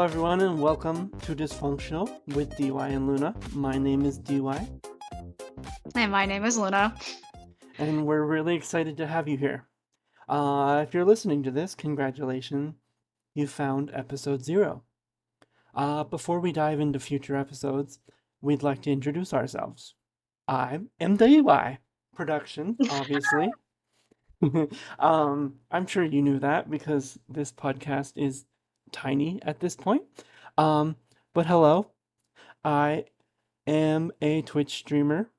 Hello everyone and welcome to Dysfunctional with DY and Luna. My name is DY And my name is Luna. and we're really excited to have you here. If you're listening to this, congratulations, you found episode 0. Before we dive into future episodes, we'd like to introduce ourselves. I am DYproductions, obviously. I'm sure you knew that because this podcast is tiny at this point. Um, but hello, I am a Twitch streamer.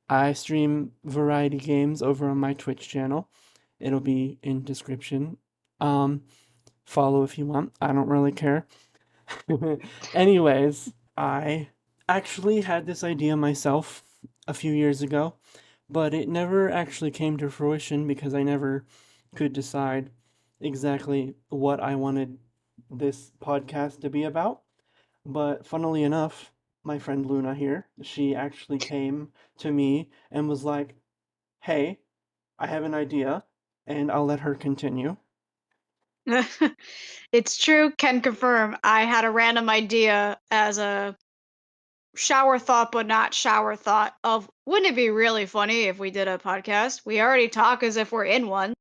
I stream variety games over on my Twitch channel. It'll be in description. Um, Follow if you want. I don't really care. Anyways, I actually had this idea myself a few years ago, but it never actually came to fruition because I never could decide exactly what I wanted this podcast to be about. But funnily enough, my friend Luna here, she actually came to me and was like, "Hey, I have an idea," and I'll let her continue. It's true, can confirm. I had a random idea as a shower thought, but not shower thought of wouldn't it be really funny if we did a podcast? We already talk as if we're in one.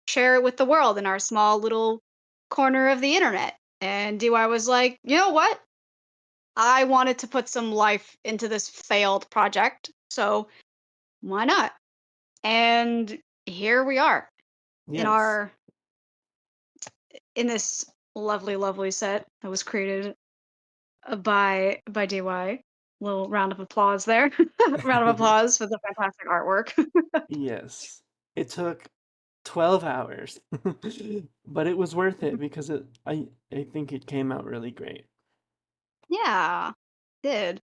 Share it with the world in our small little corner of the internet. And DY was like, you know what? I wanted to put some life into this failed project, so why not? And here we are in Yes. our in this lovely, lovely set that was created by DY. Little round of applause there. Round of applause for the fantastic artwork. Yes. It took 12 hours, but it was worth it because I think it came out really great. Yeah, did.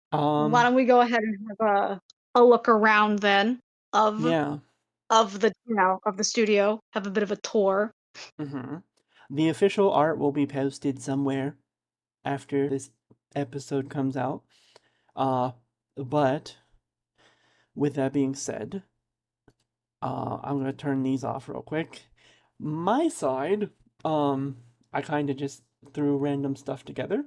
Why Um, don't we go ahead and have a look around then of yeah. of the of the studio. Have a bit of a tour. hmm The official art will be posted somewhere after this episode comes out. Uh, but with that being said, I'm gonna turn these off real quick. My side, I kind of just threw random stuff together.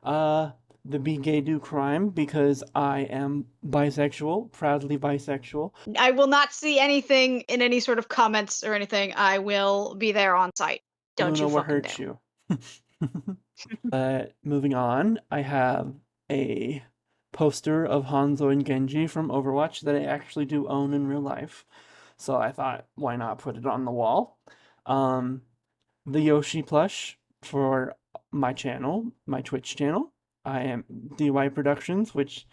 Uh, the Be Gay Do Crime because I am bisexual, proudly bisexual. I will not see anything in any sort of comments or anything. I will be there on site. Don't Luna, you what fucking hurt dare. you? Moving on, I have a poster of Hanzo and Genji from Overwatch that I actually do own in real life. So I thought, why not put it on the wall? Um, the Yoshi plush for my channel, my Twitch channel. I am DYproductions, which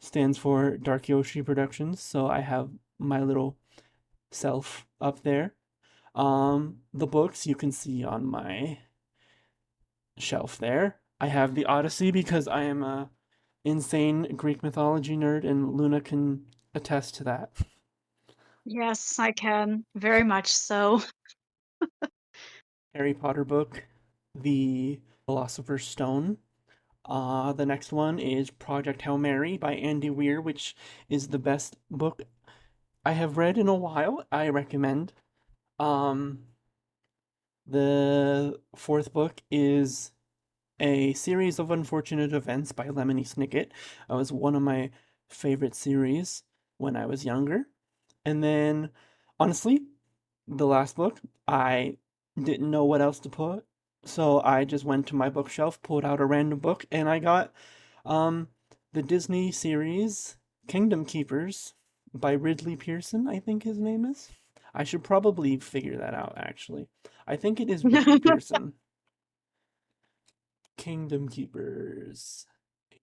stands for Dark Yoshi Productions. So I have my little self up there. The books you can see on my shelf there. I have the Odyssey because I am a insane Greek mythology nerd, and Luna can attest to that. Yes, I can. Very much so. Harry Potter book, The Philosopher's Stone. The next one is Project Hail Mary by Andy Weir, which is the best book I have read in a while. I recommend. Um, the fourth book is A Series of Unfortunate Events by Lemony Snicket. It was one of my favorite series when I was younger. And then, honestly, the last book, I didn't know what else to put. So I just went to my bookshelf, pulled out a random book, and I got um, the Disney series Kingdom Keepers by Ridley Pearson, I think his name is. I should probably figure that out, actually. I think it is Ridley Pearson. Kingdom Keepers.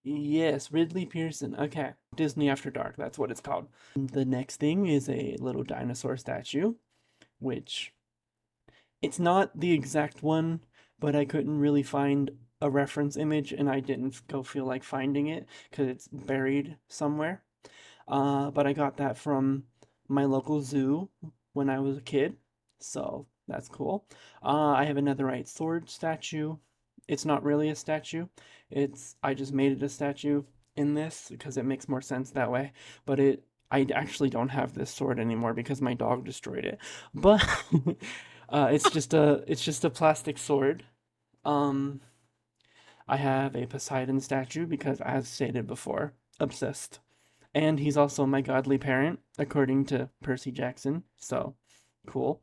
Yes, Ridley Pearson. Okay. Disney After Dark, that's what it's called. The next thing is a little dinosaur statue, which it's not the exact one, but I couldn't really find a reference image and I didn't go feel like finding it because it's buried somewhere. But I got that from my local zoo when I was a kid, so that's cool. I have a netherite sword statue. It's not really a statue. I just made it a statue in this because it makes more sense that way. But I actually don't have this sword anymore because my dog destroyed it. But It's just a plastic sword. Um, I have a Poseidon statue because, as stated before, obsessed. And he's also my godly parent, according to Percy Jackson. So, cool.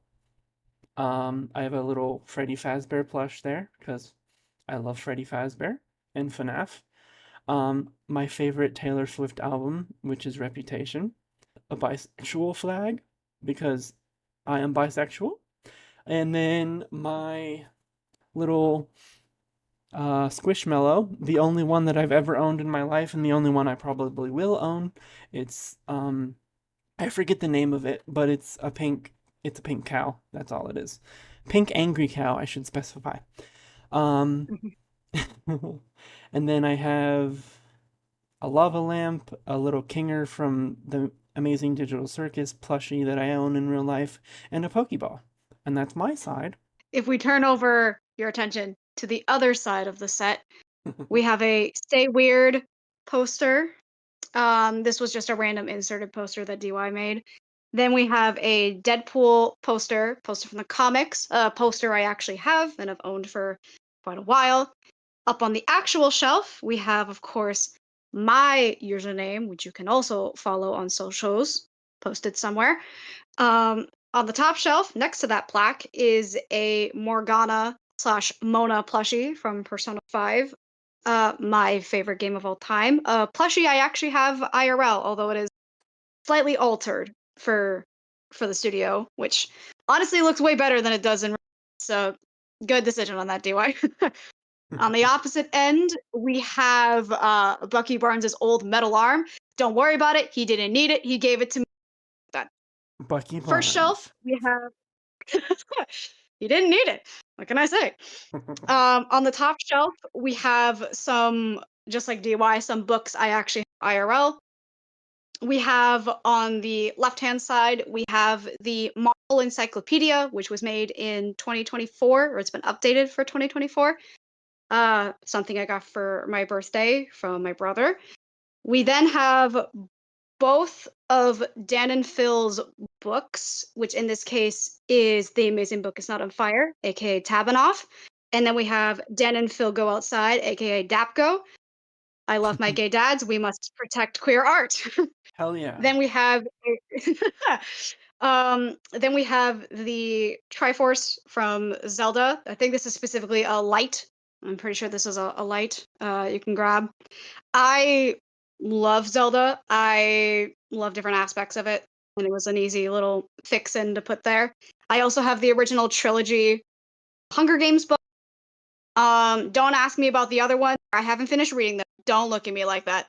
I have a little Freddy Fazbear plush there because I love Freddy Fazbear and FNAF. My favorite Taylor Swift album, which is Reputation. A bisexual flag because I am bisexual. And then my little Squishmallow, the only one that I've ever owned in my life and the only one I probably will own. It's I forget the name of it, but it's a pink cow. That's all it is. Pink angry cow, I should specify. Um and then I have a lava lamp, a little Kinger from the Amazing Digital Circus plushie that I own in real life, and a Pokeball. And that's my side. If we turn over your attention to the other side of the set, we have a Stay Weird poster. This was just a random inserted poster that DY made. Then we have a Deadpool poster from the comics, a poster I actually have and have owned for quite a while. Up on the actual shelf, we have, of course, my username, which you can also follow on socials, posted somewhere. On the top shelf, next to that plaque, is a Morgana slash Mona plushie from Persona 5, my favorite game of all time. A plushie I actually have IRL, although it is slightly altered for the studio, which honestly looks way better than it does in. So good decision on that, DY. On the opposite end, we have Bucky Barnes' old metal arm. Don't worry about it. He didn't need it. He gave it to me. That Bucky first shelf, Barnes. we have. He didn't need it. What can I say? On the top shelf, we have some, just like DY, some books I actually have IRL. We have on the left-hand side, we have the Marvel Encyclopedia, which was made in 2024, or it's been updated for 2024. Something I got for my birthday from my brother. We then have both of Dan and Phil's books, which in this case is The Amazing Book Is Not on Fire, aka Tabanoff. And then we have Dan and Phil Go Outside, aka Dapgo. I love my gay dads. We must protect queer art. Hell yeah. Then we have then we have the Triforce from Zelda. I think this is specifically a light. I'm pretty sure this is a light you can grab. I love Zelda. I love different aspects of it, and it was an easy little fix in to put there. I also have the original trilogy Hunger Games book. Don't ask me about the other one. I haven't finished reading them. Don't look at me like that.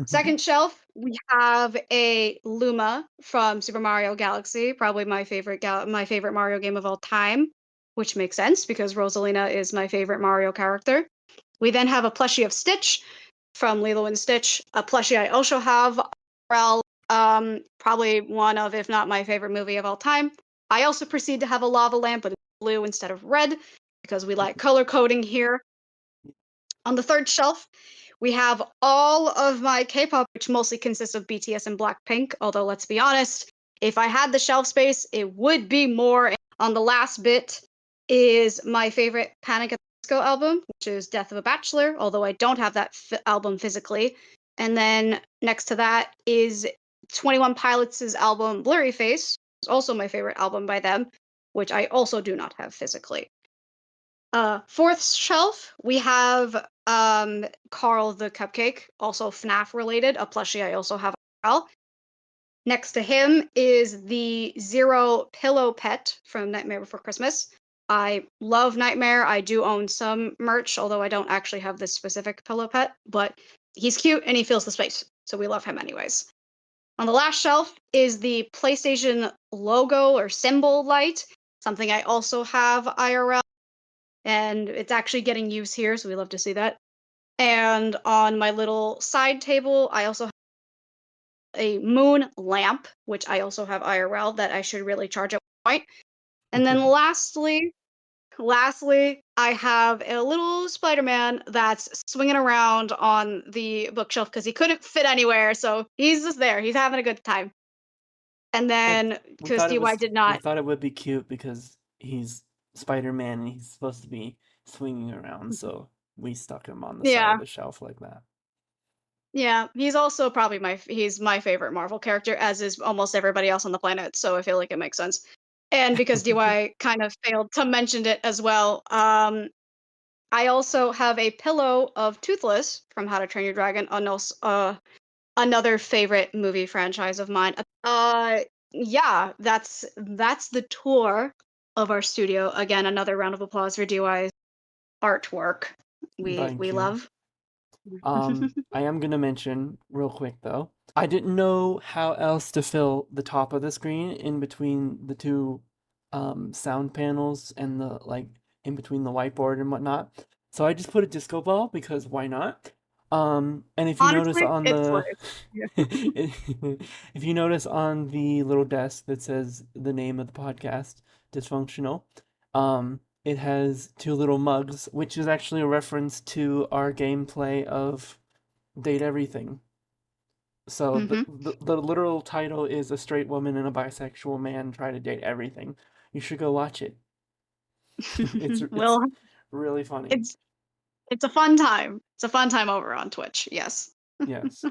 Second shelf, we have a Luma from Super Mario Galaxy, probably my favorite Mario game of all time, which makes sense because Rosalina is my favorite Mario character. We then have a plushie of Stitch from Lilo and Stitch, a plushie I also have, probably one of, if not my favorite movie of all time. I also proceed to have a lava lamp, but blue instead of red because we like color coding here. On the third shelf, we have all of my K-pop, which mostly consists of BTS and Blackpink, although let's be honest, if I had the shelf space, it would be more. On the last bit is my favorite Panic at the Disco album, which is Death of a Bachelor, although I don't have that album physically. And then next to that is 21 Pilots' album Blurry Face, which is also my favorite album by them, which I also do not have physically. Fourth shelf, we have Carl the Cupcake, also FNAF related, a plushie I also have as well. Next to him is the Zero Pillow Pet from Nightmare Before Christmas. I love Nightmare. I do own some merch, although I don't actually have this specific pillow pet, but he's cute and he fills the space, so we love him anyways. On the last shelf is the PlayStation logo or symbol light, something I also have IRL, and it's actually getting use here, so we love to see that. And on my little side table, I also have a moon lamp, which I also have IRL that I should really charge at one point. And then lastly, I have a little Spider-Man that's swinging around on the bookshelf because he couldn't fit anywhere, so he's just there. He's having a good time. And And then we because thought it DY was did we not, thought it would be cute because he's Spider-Man and he's supposed to be swinging around, so we stuck him on the side of Yeah. the shelf like that. Yeah, he's also probably he's my favorite Marvel character, as is almost everybody else on the planet, so I feel like it makes sense. And because DY kind of failed to mention it as well, I also have a pillow of Toothless from How to Train Your Dragon, and also, another favorite movie franchise of mine. Yeah, that's the tour of our studio. Again, another round of applause for DY's artwork. We Thank you. love. I am gonna mention real quick though. I didn't know how else to fill the top of the screen in between the two sound panels and the like in between the whiteboard and whatnot. So I just put a disco ball because why not? And if you notice Honestly, on it's the like yeah. if you notice on the little desk that says the name of the podcast, Dysfunctional, it has two little mugs, which is actually a reference to our gameplay of Date Everything. So Mhm. the literal title is A Straight Woman and a Bisexual Man Try to Date Everything. You should go watch it. It's Well, really funny. it's it's a fun time. It's a fun time over on Twitch. Yes. Yes.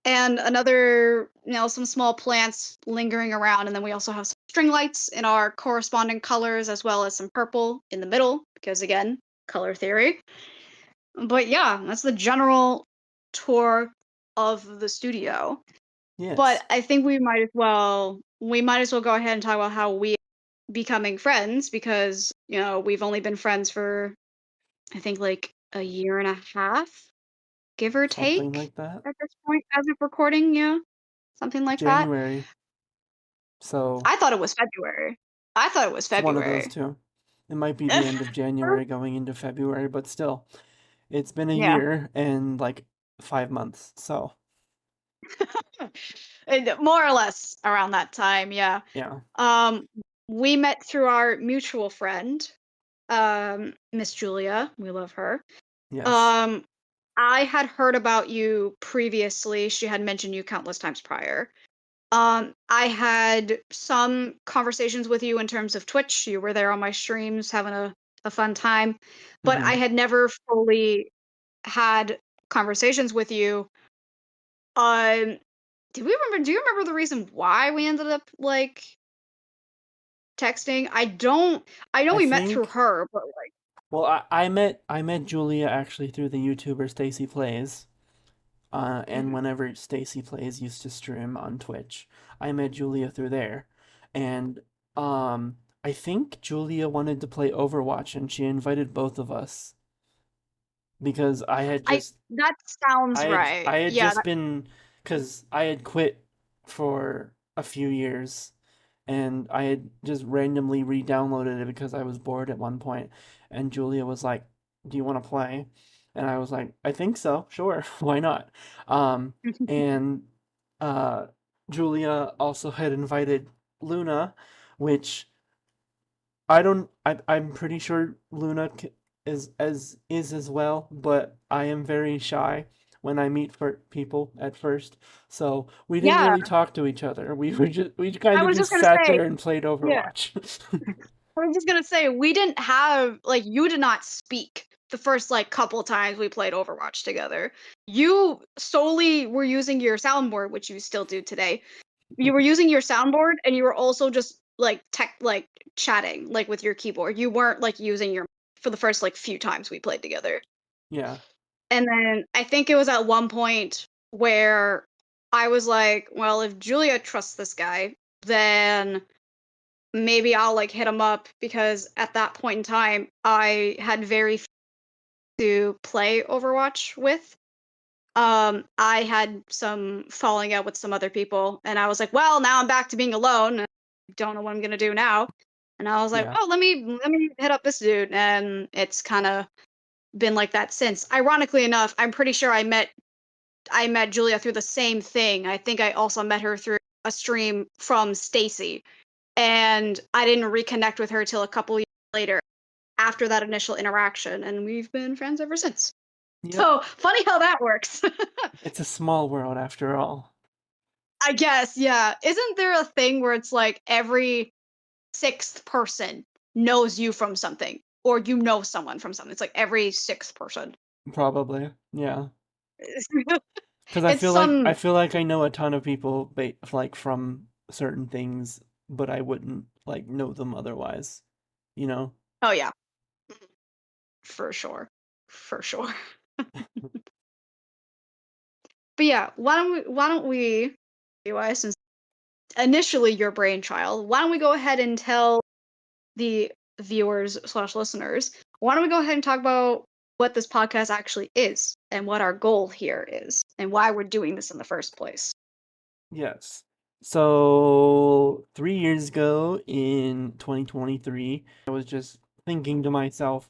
And another, some small plants lingering around, and then we also have some string lights in our corresponding colors, as well as some purple in the middle, because again, color theory. But yeah, that's the general tour of the studio. But Yes. I think we might as well go ahead and talk about how we becoming friends, because we've only been friends for I think like a year and a half, give or Something take, like that. at this point as of recording, yeah, something like that. January. So I thought it was February. I thought it was it's one of those February. two. It might be the end of January going into February, but still, it's been a Yeah. year and like 5 months. So And more or less around that time, yeah. yeah. Um, we met through our mutual friend, Miss Julia. We love her. Yes. Um, I had heard about you previously. She had mentioned you countless times prior. I had some conversations with you in terms of Twitch. You were there on my streams having a fun time, but I Mm-hmm. had never fully had conversations with you. Um, do you remember the reason why we ended up like texting? I know I we met through think her, but like well I met Julia actually through the YouTuber Stacy Plays. And mhm. whenever Stacy Plays used to stream on Twitch, I met Julia through there. And I think Julia wanted to play Overwatch and she invited both of us because I that sounds right. I had Yeah, just been because I had quit for a few years and I had just randomly re-downloaded it because I was bored at one point and Julia was like, "Do you want to play?" And I was like, "I think so. Sure. Why not?" Um and uh Julia also had invited Luna, which I'm pretty sure Luna is as well, but I am very shy when I meet for people at first. So we didn't yeah. really talk to each other. We I kind of was just just gonna sat say, there and played yeah. Overwatch. I was just gonna say we didn't have like you did not speak the first like couple times we played Overwatch together. You solely were using your soundboard, which you still do today. You were using your soundboard and you were also just like chatting like with your keyboard. You weren't like using your for the first like few times we played together. Yeah. And then I think it was at one point where I was like, well, if Julia trusts this guy, then maybe I'll like hit him up, because at that point in time I had very few to play Overwatch with. I had some falling out with some other people, and I was like, well, now I'm back to being alone. And I don't know what I'm gonna do now. And I was like, Yeah. oh, let me hit up this dude, and it's kind of been like that since. Ironically enough, I'm pretty sure I met Julia through the same thing. I think I also met her through a stream from Stacy, and I didn't reconnect with her till a couple years later after that initial interaction, and we've been friends ever since. Yep. So funny how that works. It's a small world after all. I guess, yeah. Isn't there a thing where it's like every sixth person knows you from something, or you know someone from something. It's like every sixth person. Probably. Yeah. Because It's some. I feel like I know a ton of people like from certain things, but I wouldn't like know them otherwise, you know? Oh yeah, for sure, for sure. But yeah, why don't we, DY, since initially your brainchild, why don't we go ahead and tell the viewers slash listeners, why don't we go ahead and talk about what this podcast actually is and what our goal here is and why we're doing this in the first place. Yes. So 3 years ago in 2023, I was just thinking to myself,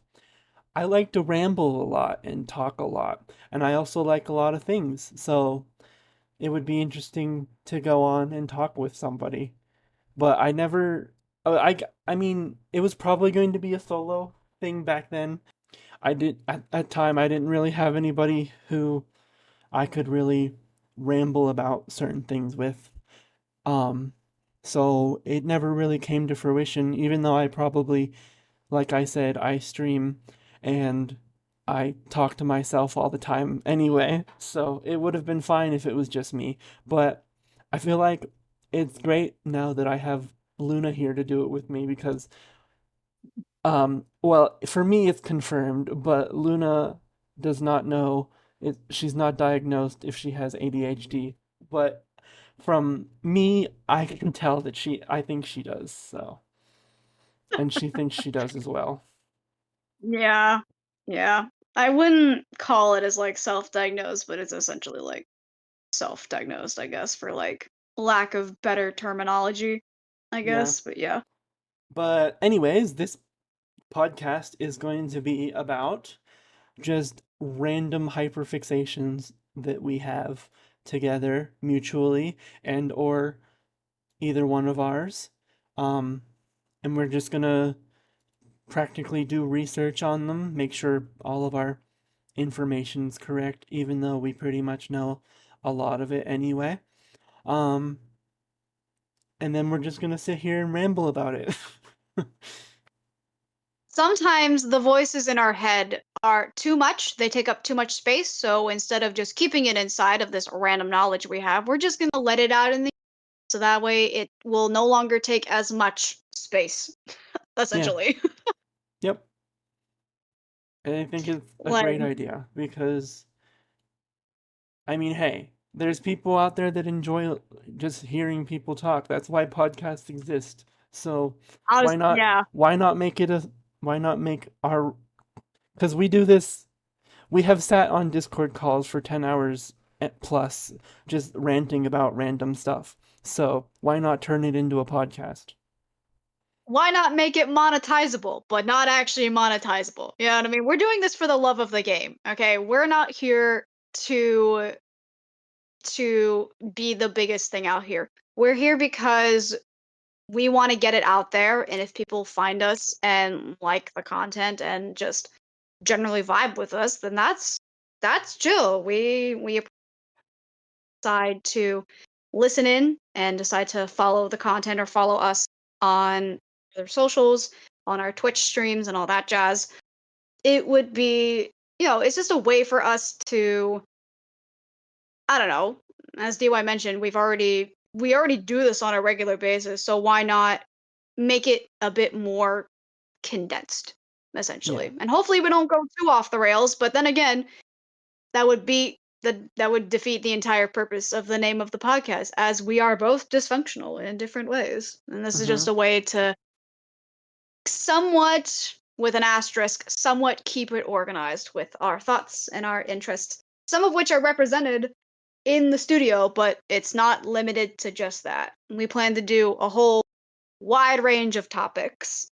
I like to ramble a lot and talk a lot, and I also like a lot of things. So it would be interesting to go on and talk with somebody. But I never, I mean, it was probably going to be a solo thing back then. At time, I didn't really have anybody who I could really ramble about certain things with. Um, so it never really came to fruition, even though I probably, like I said, I stream and I talk to myself all the time anyway. So it would have been fine if it was just me. But I feel like it's great now that I have Luna here to do it with me because, well, for me it's confirmed, but Luna does not know she's not diagnosed if she has ADHD. But from me, I can tell that I think she does, so, and she thinks she does as well. Yeah. Yeah. I wouldn't call it as like self-diagnosed, but it's essentially like self-diagnosed, I guess, for like lack of better terminology, I Yeah. guess. But yeah. But anyways, this podcast is going to be about just random hyperfixations that we have together mutually and or either one of ours. Um, and we're just gonna practically do research on them, make sure all of our information's correct, even though we pretty much know a lot of it anyway. Um, and then we're just gonna sit here and ramble about it. Sometimes the voices in our head are too much, they take up too much space, so instead of just keeping it inside of this random knowledge we have, we're just gonna let it out in the so that way it will no longer take as much space, Yeah, essentially. yep. And I think it's a Like, great idea because, I mean, hey, there's people out there that enjoy just hearing people talk. That's why podcasts exist. So I was, yeah. why not make it a, why not make our, because we do this, we have sat on Discord calls for 10 hours plus just ranting about random stuff. So why not turn it into a podcast? Why not make it monetizable, but not actually monetizable? You know what I mean? We're doing this for the love of the game, okay? We're not here to be the biggest thing out here. We're here because we want to get it out there, and if people find us and like the content and just generally vibe with us, then that's chill. We decide to listen in and decide to follow the content or follow us on their socials, on our Twitch streams and all that jazz. It would be, it's just a way for us to, I don't know, as DY mentioned, we already do this on a regular basis, so why not make it a bit more condensed, Yeah. essentially. And hopefully we don't go too off the rails, but then again, that would defeat the entire purpose of the name of the podcast, as we are both dysfunctional in different ways. And this is Mm-hmm. just a way to somewhat, with an asterisk, somewhat keep it organized with our thoughts and our interests, some of which are represented in the studio, but it's not limited to just that. We plan to do a whole wide range of topics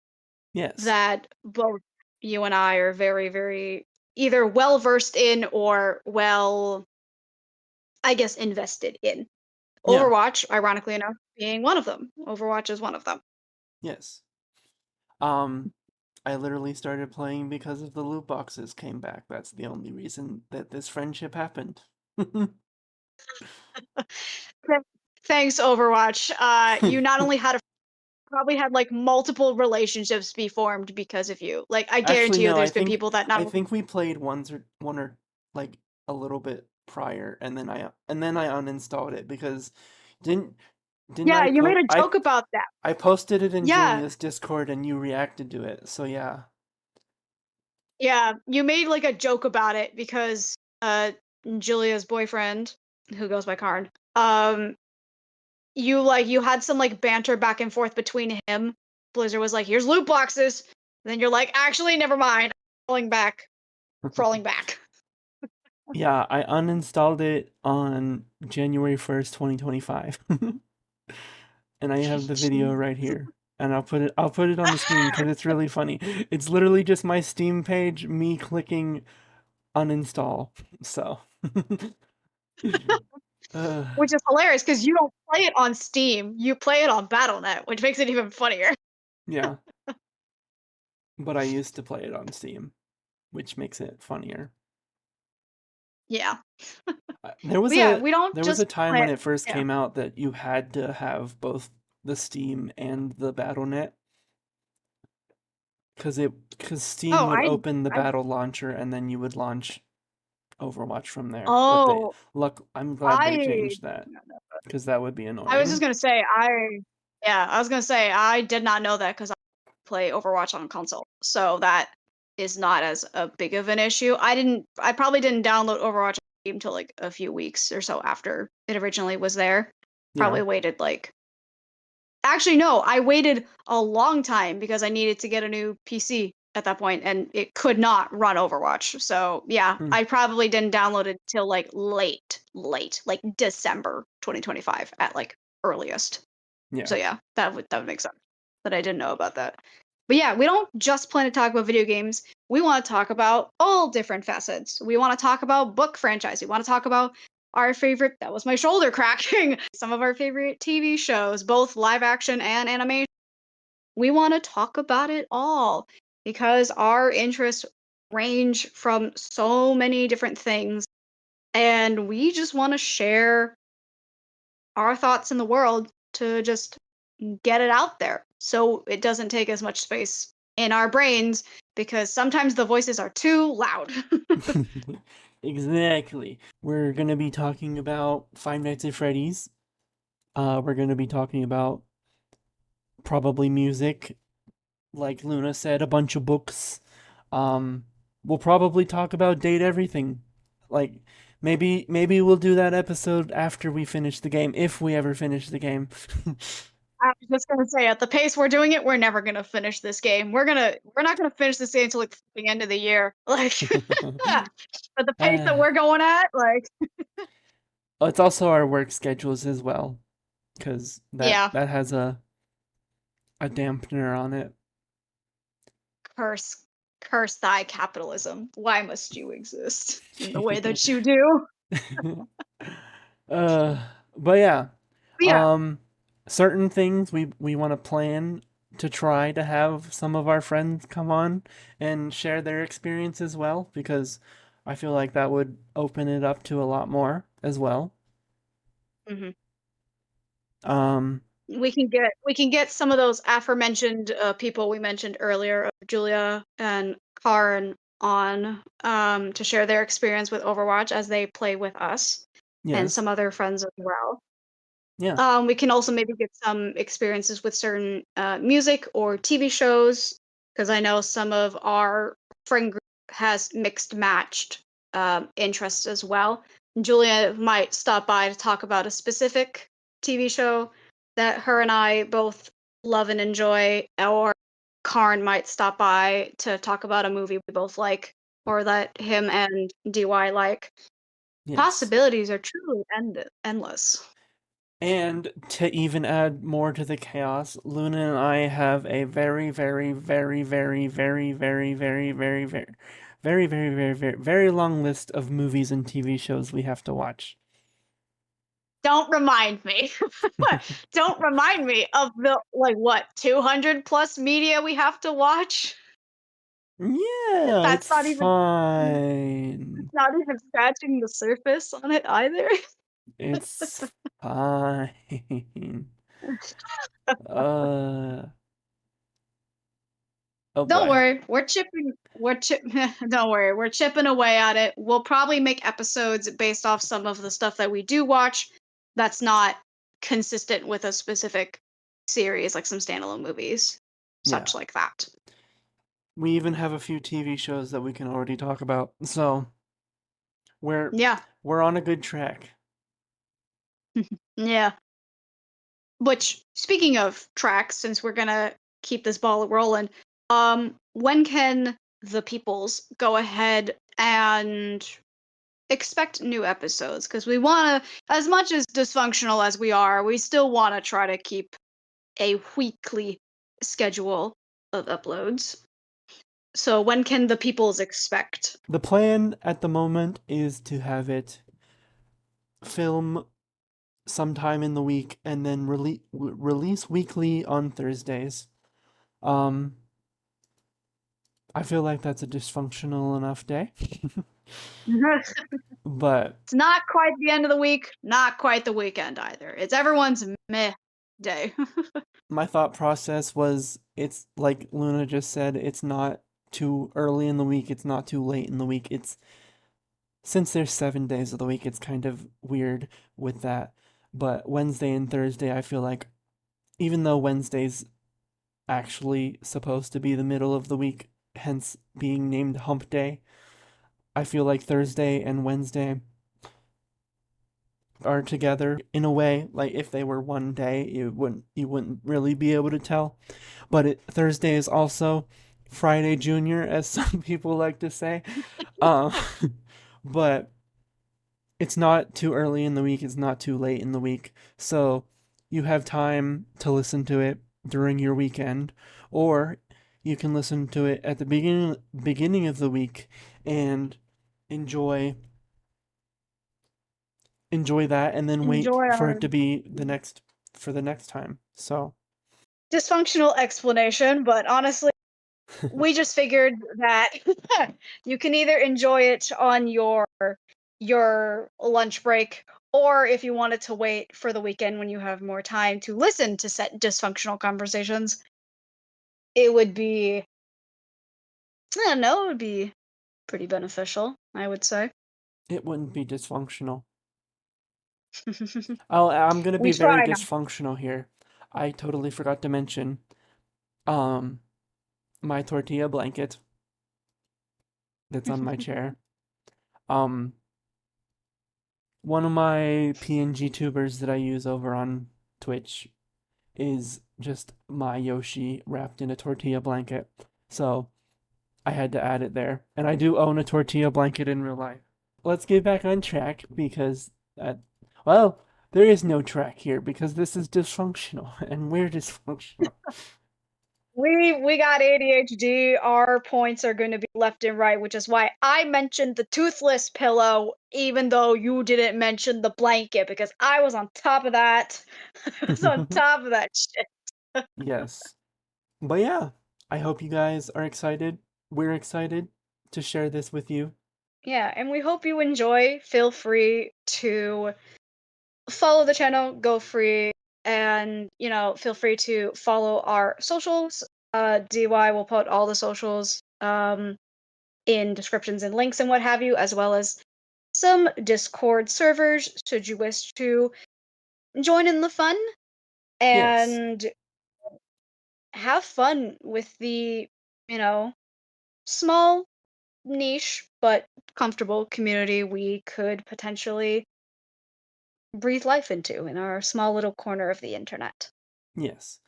Yes. that both you and I are very, very either well versed in or well, I guess, invested in. Yeah. Overwatch, ironically enough, being one of them. Overwatch is one of them. Yes. Um, I literally started playing because of the loot boxes came back. That's the only reason that this friendship happened. Th- Thanks, Overwatch. You not only had a probably had like multiple relationships be formed because of you. Like I Actually, guarantee you no. there's been people that not I think we played one or like a little bit prior, and then I uninstalled it because didn't didn't Yeah, I you made post a joke about that. I posted it in Yeah. Julia's Discord and you reacted to it. So yeah. Yeah, you made like a joke about it because Julia's boyfriend, who goes by Karn, you had some like banter back and forth between him. Blizzard was like, "Here's loot boxes." Then you're like, "Actually, never mind." Crawling back, crawling back. Yeah, I uninstalled it on January 1st, 2025. And I have the video right here. And I'll put it on the screen because it's really funny. It's literally just my Steam page, me clicking uninstall. So uh, Which is hilarious because you don't play it on Steam. You play it on BattleNet, which makes it even funnier. yeah, but I used to play it on Steam, which makes it funnier. Yeah. There was But yeah, we don't a just time play when it. it first Yeah. came out that you had to have both the Steam and the BattleNet because Steam Oh, would open the I battle launcher and then you would launch Overwatch from there. But oh, I'm glad they I changed that because that would be I was just annoying. gonna say I was gonna say I did not know that because I play Overwatch on console, so that is not as a big of an issue. I probably didn't download Overwatch until like a few weeks or so after it originally was there. Yeah. Probably waited like actually no, I waited a long time because I needed to get a new PC at that point and it could not run Overwatch. So yeah, Hmm. I probably didn't download it till like late, like December 2025 at like earliest. Yeah. So yeah, that would make sense that I didn't know about that. But yeah, we don't just plan to talk about video games. We want to talk about all different facets. We want to talk about book franchise. We want to talk about our favorite, that was my shoulder cracking, some of our favorite TV shows, both live action and animation. We want to talk about it all because our interests range from so many different things and we just want to share our thoughts in the world to just get it out there so it doesn't take as much space in our brains because sometimes the voices are too loud. Exactly. We're gonna be talking about Five Nights at Freddy's. We're gonna be talking about probably music, like Luna said, a bunch of books. Um, we'll probably talk about Date Everything. Like maybe we'll do that episode after we finish the game, if we ever finish the game. I was just gonna say, at the pace we're doing it, we're never gonna finish this game. We're not gonna finish this game until like the end of the year. Like, but the pace that uh, we're going at, like, it's also our work schedules as well, because yeah, that has a dampener on it. curse, curse thy capitalism. Why must you exist in the way that you do? uh, but yeah, But yeah, um, certain things we want to plan to try to have some of our friends come on and share their experience as well, because I feel like that would open it up to a lot more as well. mhm. Um, We can get some of those aforementioned people we mentioned earlier, Julia and Karin, on to share their experience with Overwatch as they play with us, and yes, some other friends as well. yeah, We can also maybe get some experiences with certain music or TV shows, because I know some of our friend group has mixed matched interests as well. Julia might stop by to talk about a specific TV show that her and I both love and enjoy, or Karn might stop by to talk about a movie we both like, or that him and DY like. yes. Possibilities are truly endless. And to even add more to the chaos, Luna and I have a very long list of movies and TV shows we have to watch. Don't remind me. Don't remind me of the like what 200 plus media we have to watch. Yeah, That's it's not even fine. not even scratching the surface on it either. It's fine. Uh, oh Don't boy. worry, don't worry, we're chipping away at it. We'll probably make episodes based off some of the stuff that we do watch that's not consistent with a specific series, like some standalone movies, Yeah. such like that. We even have a few TV shows that we can already talk about. So we're Yeah. we're on a good track. Yeah. Which, speaking of tracks, since we're gonna keep this ball rolling, when can the peoples go ahead and expect new episodes? Because we want to, as much as dysfunctional as we are, we still want to try to keep a weekly schedule of uploads. So when can the peoples expect? The plan at the moment is to have it film sometime in the week and then release weekly on Thursdays. Um, I feel like that's a dysfunctional enough day. It's But not quite the end of the week, not quite the weekend either. It's everyone's meh day. my thought process was it's like Luna just said, it's not too early in the week, it's not too late in the week. It's since there's 7 days of the week, it's kind of weird with that. But Wednesday and Thursday, I feel like even though Wednesday's actually supposed to be the middle of the week, hence being named Hump Day, I feel like Thursday and Wednesday are together in a way. Like if they were one day, you wouldn't really be able to tell. But Thursday is also Friday Junior, as some people like to say. Um, but it's not too early in the week. It's not too late in the week, so you have time to listen to it during your weekend, or you can listen to it at the beginning of the week and enjoy enjoy that and then wait Enjoy for our it to be the next time. So, dysfunctional explanation, but honestly, we just figured that you can either enjoy it on your lunch break, or if you wanted to wait for the weekend when you have more time to listen to set dysfunctional conversations, it would be, I don't know, it would be pretty beneficial, I would say. it wouldn't be dysfunctional. I'm gonna We be very try not. dysfunctional here. I totally forgot to mention um my tortilla blanket that's on my chair. Um, One of my PNG tubers that I use over on Twitch is just my Yoshi wrapped in a tortilla blanket. So I had to add it there. And I do own a tortilla blanket in real life. Let's get back on track because, well, there is no track here because this is dysfunctional and we're dysfunctional. We got ADHD. Our points are going to be left and right, which is why I mentioned the toothless pillow, even though you didn't mention the blanket, because I was on top of that. I was on top of that shit. Yes. But yeah, I hope you guys are excited. We're excited to share this with you. Yeah, and we hope you enjoy. Feel free to follow the channel, go free, and feel free to follow our socials. DY will put all the socials in descriptions and links and what have you, as well as some Discord servers should you wish to join in the fun Yes. and have fun with the, you know, small, niche, but comfortable community we could potentially breathe life into in our small little corner of the internet. Yes.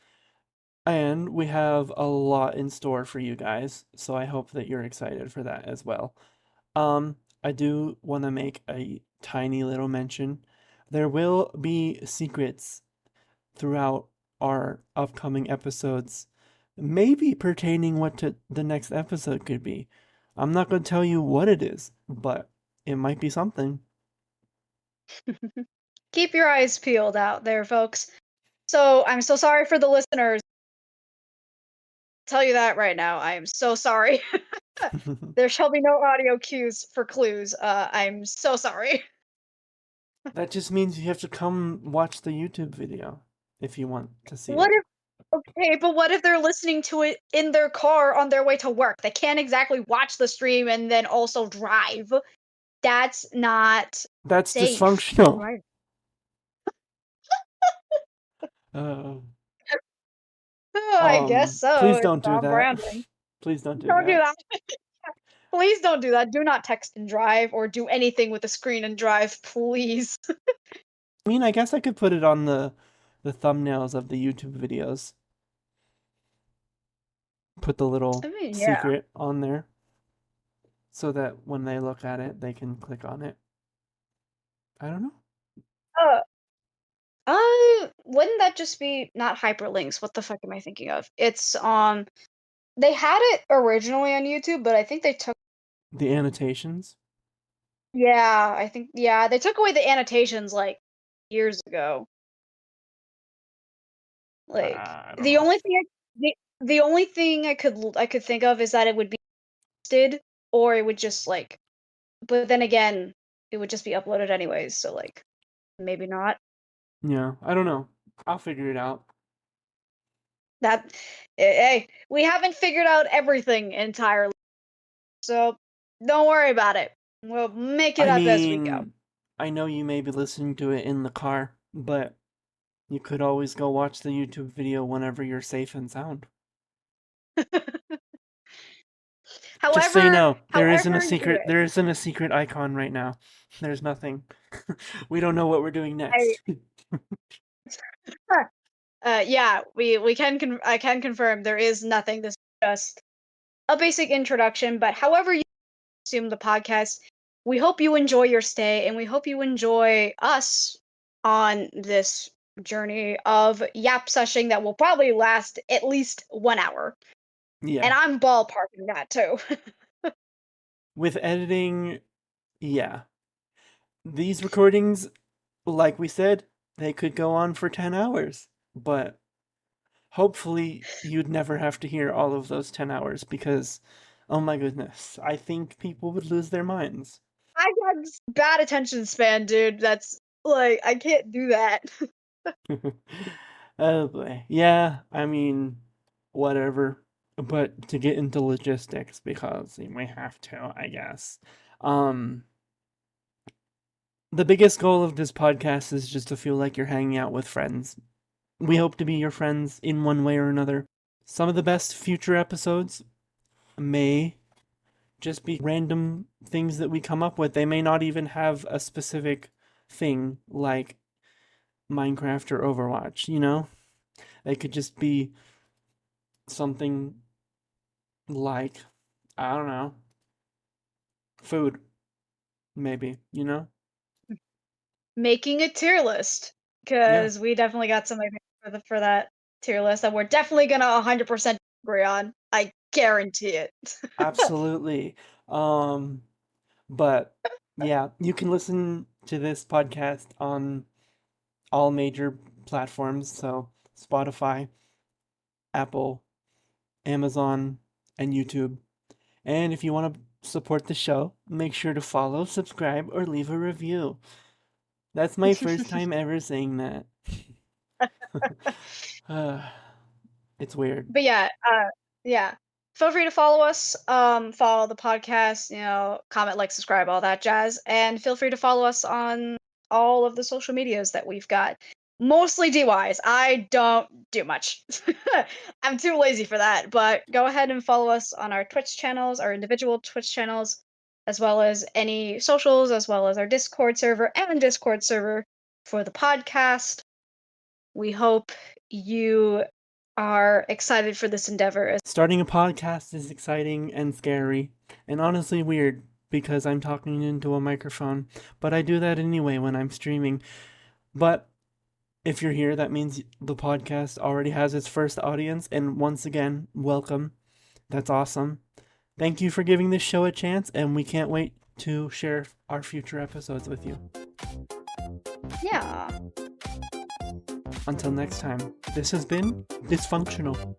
And we have a lot in store for you guys, so I hope that you're excited for that as well. I do want to make a tiny little mention. There will be secrets throughout our upcoming episodes, maybe pertaining what to the next episode could be. I'm not going to tell you what it is, but it might be something. Keep your eyes peeled out there, folks. So I'm so sorry for the listeners. Tell you that right now. I am so sorry. There shall be no audio cues for clues. I'm so sorry. That just means you have to come watch the YouTube video. if you want to see What it. if Okay, but what if they're listening to it in their car on their way to work? They can't exactly watch the stream and then also drive. That's not That's safe. dysfunctional. Right. Uh, I guess so. please It's don't do on that. branding. Please don't do Don't do that. that. Please don't do that. Do not text and drive or do anything with the screen and drive, please. I mean, I guess I could put it on the thumbnails of the YouTube videos. Put the I little mean, yeah. secret on there so that when they look at it, they can click on it. I don't know. Uh, wouldn't that just be not hyperlinks? What the fuck am I thinking of? It's they had it originally on YouTube, but I think they took The annotations? Yeah, I think yeah, they took away the annotations like years ago. Like I don't the know. only thing the only thing I could think of is that it would be listed or it would just like but then again, it would just be uploaded anyways, so like maybe not. Yeah, I don't know. I'll figure it out. That hey, we haven't figured out everything entirely. So don't worry about it. We'll make it I up as we go. mean, I know you may be listening to it in the car, but you could always go watch the YouTube video whenever you're safe and sound. Just so you know, However you wish. there isn't a secret icon right now. There's nothing. We don't know what we're doing I next. yeah, I can confirm there is nothing. This is just a basic introduction, but however you consume the podcast, we hope you enjoy your stay and we hope you enjoy us on this journey of yap seshing that will probably last at least 1 hour. And Yeah. I'm ballparking that too. With editing, yeah. These recordings, like we said, they could go on for 10 hours, but hopefully you'd never have to hear all of those 10 hours because, oh my goodness, I think people would lose their minds. I got bad attention span, dude. That's like I can't do that. Oh boy. Yeah, I mean, whatever. But to get into logistics, because we have to, I guess. Um, the biggest goal of this podcast is just to feel like you're hanging out with friends. We hope to be your friends in one way or another. Some of the best future episodes may just be random things that we come up with. They may not even have a specific thing like Minecraft or Overwatch, you know? They could just be something like, I don't know, food, maybe, you know? Making a tier list Yeah, because we definitely got some ideas for that tier list that we're definitely gonna 100% agree on. I guarantee it. absolutely. Um, but yeah, you can listen to this podcast on all major platforms, so Spotify, Apple, Amazon, and YouTube. And if you want to support the show, make sure to follow, subscribe, or leave a review. That's my first time ever saying that. Uh, it's weird. But yeah. Feel free to follow us, follow the podcast, comment, like, subscribe, all that jazz, and feel free to follow us on all of the social medias that we've got. Mostly DYs. I don't do much. I'm too lazy for that, but go ahead and follow us on our Twitch channels, our individual Twitch channels, as well as any socials, as well as our Discord server for the podcast. We hope you are excited for this endeavor. Starting a podcast is exciting and scary, and honestly weird because I'm talking into a microphone, but I do that anyway when I'm streaming. But if you're here, that means the podcast already has its first audience, and once again, welcome. That's awesome. Thank you for giving this show a chance, and we can't wait to share our future episodes with you. Yeah. Until next time, this has been Dysfunctional.